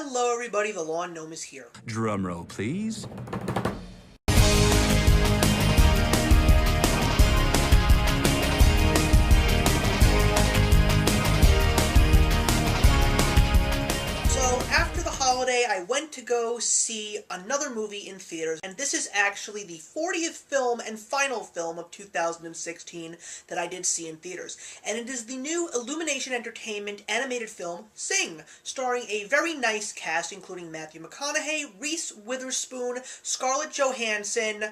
Hello everybody, the Lawn Gnome is here. Drumroll, please. So after the holiday, I went to go see another movie in theaters, and this is actually the 40th film and final film of 2016 that I did see in theaters. And it is the new Illumination Entertainment animated film, Sing, starring a very nice cast including Matthew McConaughey, Reese Witherspoon, Scarlett Johansson,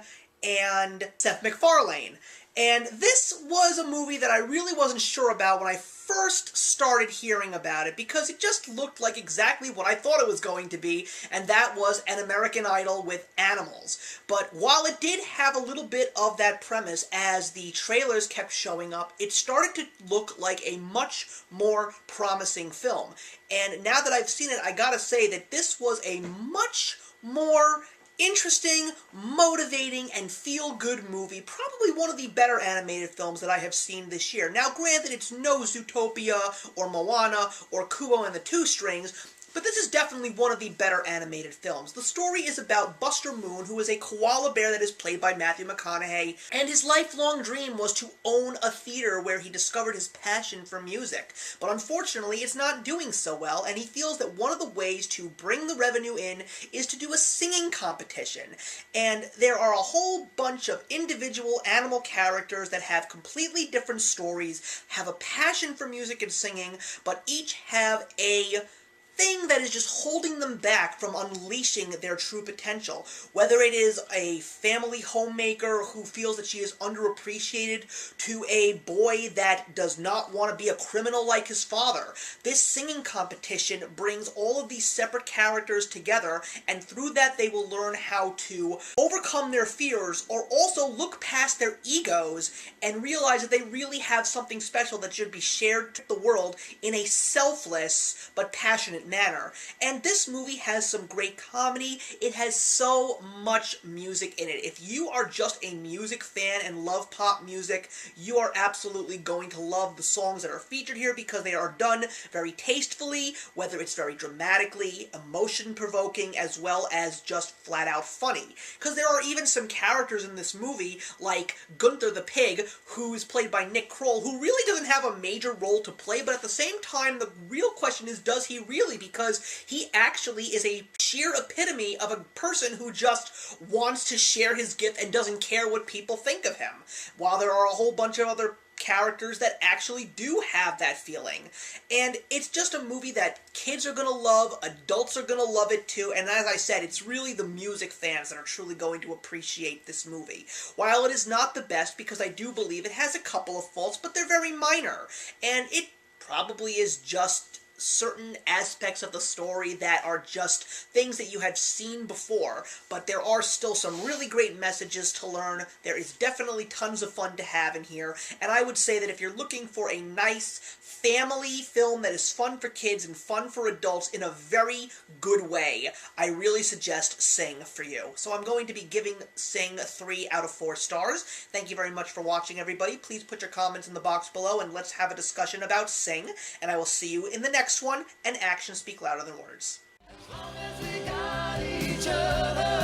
and Seth MacFarlane. And this was a movie that I really wasn't sure about when I first started hearing about it, because it just looked like exactly what I thought it was going to be, and that was an American Idol with animals. But while it did have a little bit of that premise, as the trailers kept showing up, it started to look like a much more promising film. And now that I've seen it, I gotta say that this was a much more interesting, motivating, and feel-good movie. Probably one of the better animated films that I have seen this year. Now, granted, it's no Zootopia, or Moana, or Kubo and the Two Strings, but this is definitely one of the better animated films. The story is about Buster Moon, who is a koala bear that is played by Matthew McConaughey, and his lifelong dream was to own a theater where he discovered his passion for music. But unfortunately, it's not doing so well, and he feels that one of the ways to bring the revenue in is to do a singing competition. And there are a whole bunch of individual animal characters that have completely different stories, have a passion for music and singing, but each have a thing that is just holding them back from unleashing their true potential. Whether it is a family homemaker who feels that she is underappreciated, to a boy that does not want to be a criminal like his father. This singing competition brings all of these separate characters together, and through that they will learn how to overcome their fears, or also look past their egos and realize that they really have something special that should be shared to the world in a selfless but passionate manner. And this movie has some great comedy. It has so much music in it. If you are just a music fan and love pop music, you are absolutely going to love the songs that are featured here, because they are done very tastefully, whether it's very dramatically, emotion-provoking, as well as just flat-out funny. Because there are even some characters in this movie, like Gunther the Pig, who is played by Nick Kroll, who really doesn't have a major role to play, but at the same time, the real question is, does he really? Because he actually is a sheer epitome of a person who just wants to share his gift and doesn't care what people think of him. While there are a whole bunch of other characters that actually do have that feeling. And it's just a movie that kids are gonna love, adults are gonna love it too, and as I said, it's really the music fans that are truly going to appreciate this movie. While it is not the best, because I do believe it has a couple of faults, but they're very minor, and it probably is just certain aspects of the story that are just things that you have seen before, but there are still some really great messages to learn. There is definitely tons of fun to have in here, and I would say that if you're looking for a nice family film that is fun for kids and fun for adults in a very good way, I really suggest Sing for you. So I'm going to be giving Sing 3 out of 4 stars. Thank you very much for watching, everybody. Please put your comments in the box below, and let's have a discussion about Sing, and I will see you in the next one, and actions speak louder than words. As long as we got each other.